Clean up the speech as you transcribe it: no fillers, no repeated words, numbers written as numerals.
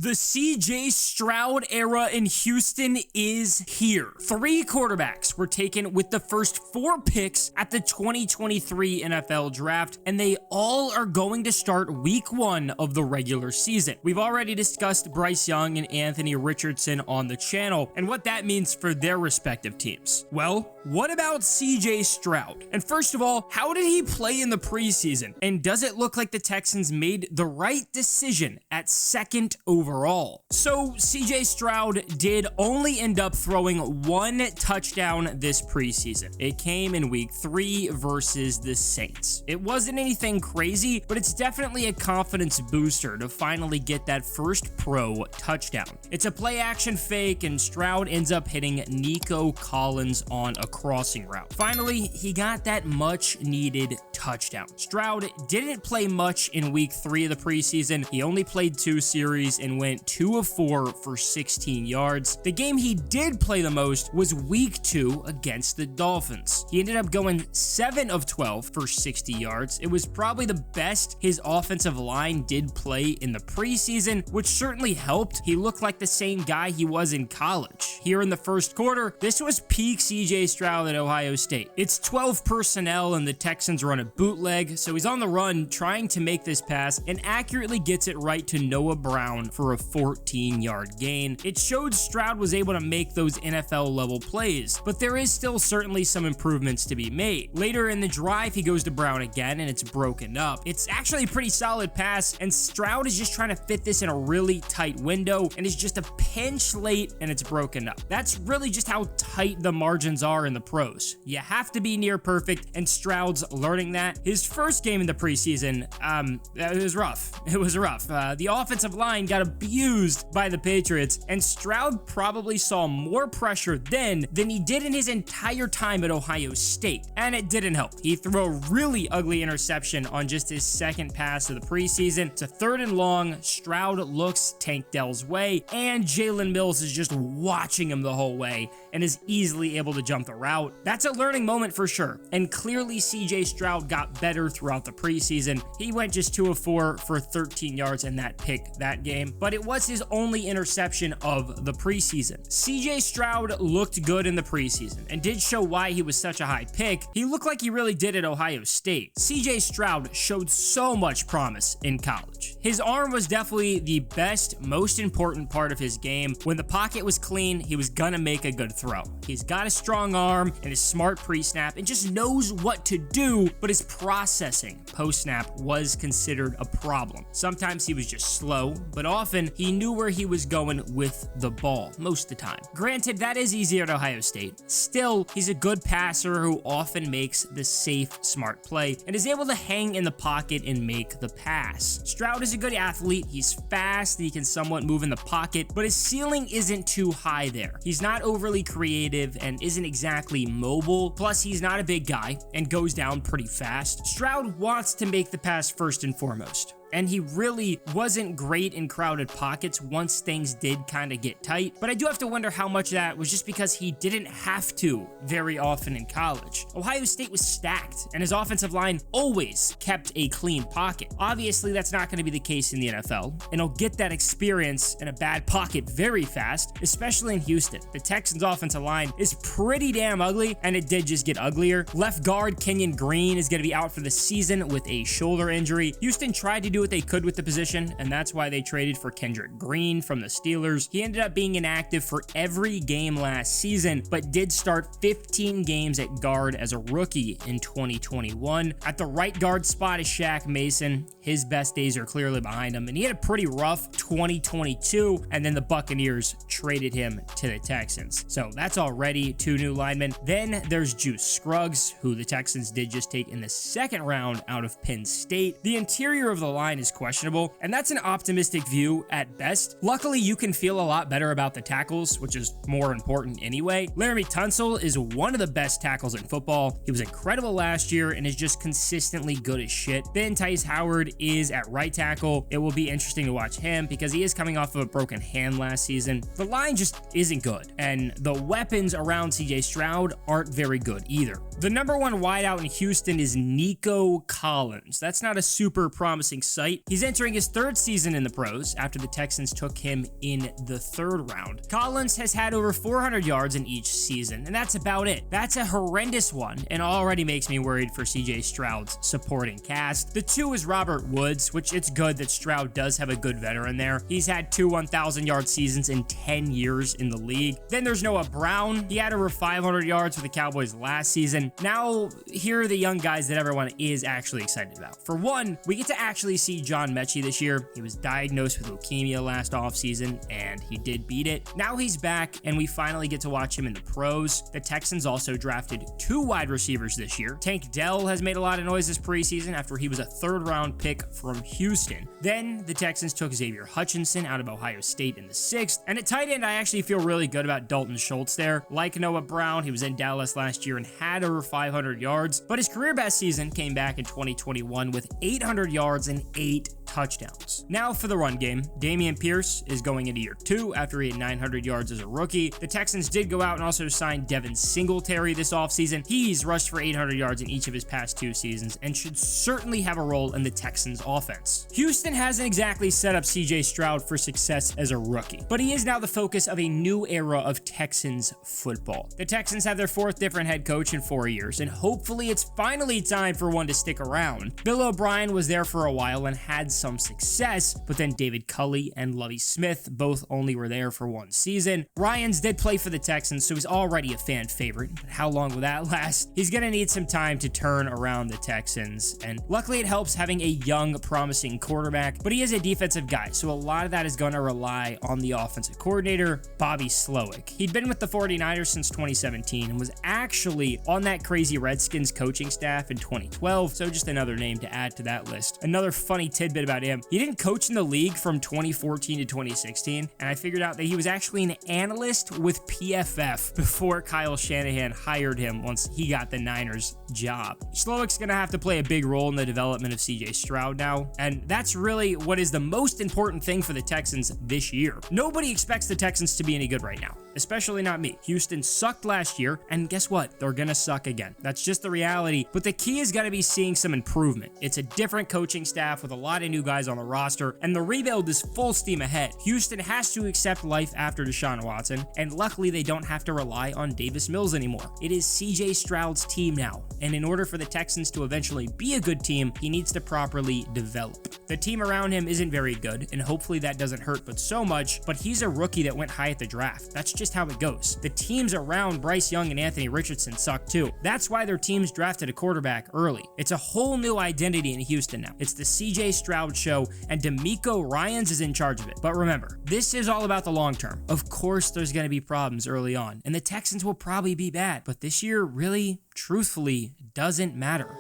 The CJ Stroud era in Houston is here. 3 quarterbacks were taken with the first 4 picks at the 2023 NFL Draft, and they all are going to start week 1 of the regular season. We've already discussed Bryce Young and Anthony Richardson on the channel, and what that means for their respective teams. Well, what about CJ Stroud? And first of all, how did he play in the preseason? And does it look like the Texans made the right decision at 2nd overall? So CJ Stroud did only end up throwing 1 touchdown this preseason. It came in week 3 versus the Saints. It wasn't anything crazy, but it's definitely a confidence booster to finally get that first pro touchdown. It's a play action fake, and Stroud ends up hitting Nico Collins on a crossing route. Finally, he got that much needed touchdown. Stroud didn't play much in week 3 of the preseason. He only played 2 series and went 2 of 4 for 16 yards. The game he did play the most was week 2 against the Dolphins. He ended up going 7 of 12 for 60 yards. It was probably the best his offensive line did play in the preseason, which certainly helped. He looked like the same guy he was in college. Here in the first quarter, this was peak CJ Stroud at Ohio State. It's 12 personnel and the Texans run a bootleg, so he's on the run trying to make this pass and accurately gets it right to Noah Brown for a 14-yard gain. It showed Stroud was able to make those NFL-level plays, but there is still certainly some improvements to be made. Later in the drive, he goes to Brown again, and it's broken up. It's actually a pretty solid pass, and Stroud is just trying to fit this in a really tight window, and is just a pinch late, and it's broken up. That's really just how tight the margins are in the pros. You have to be near perfect, and Stroud's learning that. His first game in the preseason, it was rough. It was rough. The offensive line got abused by the Patriots, and Stroud probably saw more pressure then than he did in his entire time at Ohio State, and it didn't help. He threw a really ugly interception on just his 2nd pass of the preseason. It's a 3rd and long. Stroud looks Tank Dell's way, and Jalen Mills is just watching him the whole way and is easily able to jump the route. That's a learning moment for sure, and clearly CJ Stroud got better throughout the preseason. He went just 2 of 4 for 13 yards in that pick that game, but it was his only interception of the preseason. CJ Stroud looked good in the preseason and did show why he was such a high pick. He looked like he really did at Ohio State. CJ Stroud showed so much promise in college. His arm was definitely the best, most important part of his game. When the pocket was clean, he was gonna make a good throw. He's got a strong arm and is smart pre-snap and just knows what to do, but his processing post-snap was considered a problem. Sometimes he was just slow, but often he knew where he was going with the ball most of the time. Granted, that is easier at Ohio State. Still, he's a good passer who often makes the safe, smart play and is able to hang in the pocket and make the pass. Stroud is a good athlete. He's fast, he can somewhat move in the pocket, but his ceiling isn't too high there. He's not overly creative and isn't exactly mobile. Plus, he's not a big guy and goes down pretty fast. Stroud wants to make the pass first and foremost, and he really wasn't great in crowded pockets once things did kind of get tight. But I do have to wonder how much of that was just because he didn't have to very often in college. Ohio State was stacked, and his offensive line always kept a clean pocket. Obviously, that's not going to be the case in the NFL, and he'll get that experience in a bad pocket very fast, especially in Houston. The Texans' offensive line is pretty damn ugly, and it did just get uglier. Left guard Kenyon Green is going to be out for the season with a shoulder injury. Houston tried to do what they could with the position, and that's why they traded for Kendrick Green from the Steelers. He ended up being inactive for every game last season, but did start 15 games at guard as a rookie in 2021. At the right guard spot is Shaq Mason. His best days are clearly behind him, and he had a pretty rough 2022, and then the Buccaneers traded him to the Texans. So that's already 2 new linemen. Then there's Juice Scruggs, who the Texans did just take in the 2nd round out of Penn State. The interior of the line is questionable, and that's an optimistic view at best. Luckily, you can feel a lot better about the tackles, which is more important anyway. Laramie Tunsil is one of the best tackles in football. He was incredible last year and is just consistently good as shit. Then Tyce Howard is at right tackle. It will be interesting to watch him because he is coming off of a broken hand last season. The line just isn't good, and the weapons around CJ Stroud aren't very good either. The number 1 wideout in Houston is Nico Collins. That's not a super promising sub sight. He's entering his third season in the pros after the Texans took him in the third round. Collins has had over 400 yards in each season, and that's about it. That's a horrendous one, and already makes me worried for CJ Stroud's supporting cast. The 2 is Robert Woods, which it's good that Stroud does have a good veteran there. He's had 2 1,000-yard seasons in 10 years in the league. Then there's Noah Brown. He had over 500 yards for the Cowboys last season. Now, here are the young guys that everyone is actually excited about. For one, we get to actually see John Mechie this year. He was diagnosed with leukemia last offseason, and he did beat it. Now he's back, and we finally get to watch him in the pros. The Texans also drafted 2 wide receivers this year. Tank Dell has made a lot of noise this preseason after he was a third-round pick from Houston. Then the Texans took Xavier Hutchinson out of Ohio State in the 6th, and at tight end, I actually feel really good about Dalton Schultz there. Like Noah Brown, he was in Dallas last year and had over 500 yards, but his career best season came back in 2021 with 800 yards and 8 touchdowns. Now for the run game, Dameon Pierce is going into year 2 after he had 900 yards as a rookie. The Texans did go out and also sign Devin Singletary this offseason. He's rushed for 800 yards in each of his past 2 seasons and should certainly have a role in the Texans offense. Houston hasn't exactly set up CJ Stroud for success as a rookie, but he is now the focus of a new era of Texans football. The Texans have their 4th different head coach in 4 years, and hopefully it's finally time for one to stick around. Bill O'Brien was there for a while and had some success, but then David Culley and Lovie Smith both only were there for 1 season. Ryans did play for the Texans, so he's already a fan favorite, but how long will that last? He's gonna need some time to turn around the Texans, and luckily it helps having a young, promising quarterback, but he is a defensive guy, so a lot of that is gonna rely on the offensive coordinator, Bobby Slowick. He'd been with the 49ers since 2017 and was actually on that crazy Redskins coaching staff in 2012, so just another name to add to that list. Another funny tidbit about him, he didn't coach in the league from 2014 to 2016, and I figured out that he was actually an analyst with PFF before Kyle Shanahan hired him once he got the Niners job. Slowick's gonna have to play a big role in the development of CJ Stroud now, and that's really what is the most important thing for the Texans this year. Nobody expects the Texans to be any good right now, especially not me. Houston sucked last year, and guess what? They're gonna suck again. That's just the reality, but the key is gonna be seeing some improvement. It's a different coaching staff with a lot of new guys on the roster, and the rebuild is full steam ahead. Houston has to accept life after Deshaun Watson, and luckily they don't have to rely on Davis Mills anymore. It is CJ Stroud's team now, and in order for the Texans to eventually be a good team, he needs to properly develop. The team around him isn't very good, and hopefully that doesn't hurt but so much, but he's a rookie that went high at the draft. That's just how it goes. The teams around Bryce Young and Anthony Richardson suck too. That's why their teams drafted a quarterback early. It's a whole new identity in Houston now. It's the CJ Stroud show, and D'Amico Ryans is in charge of it. But remember, this is all about the long term. Of course, there's going to be problems early on, and the Texans will probably be bad, but this year really, truthfully, doesn't matter.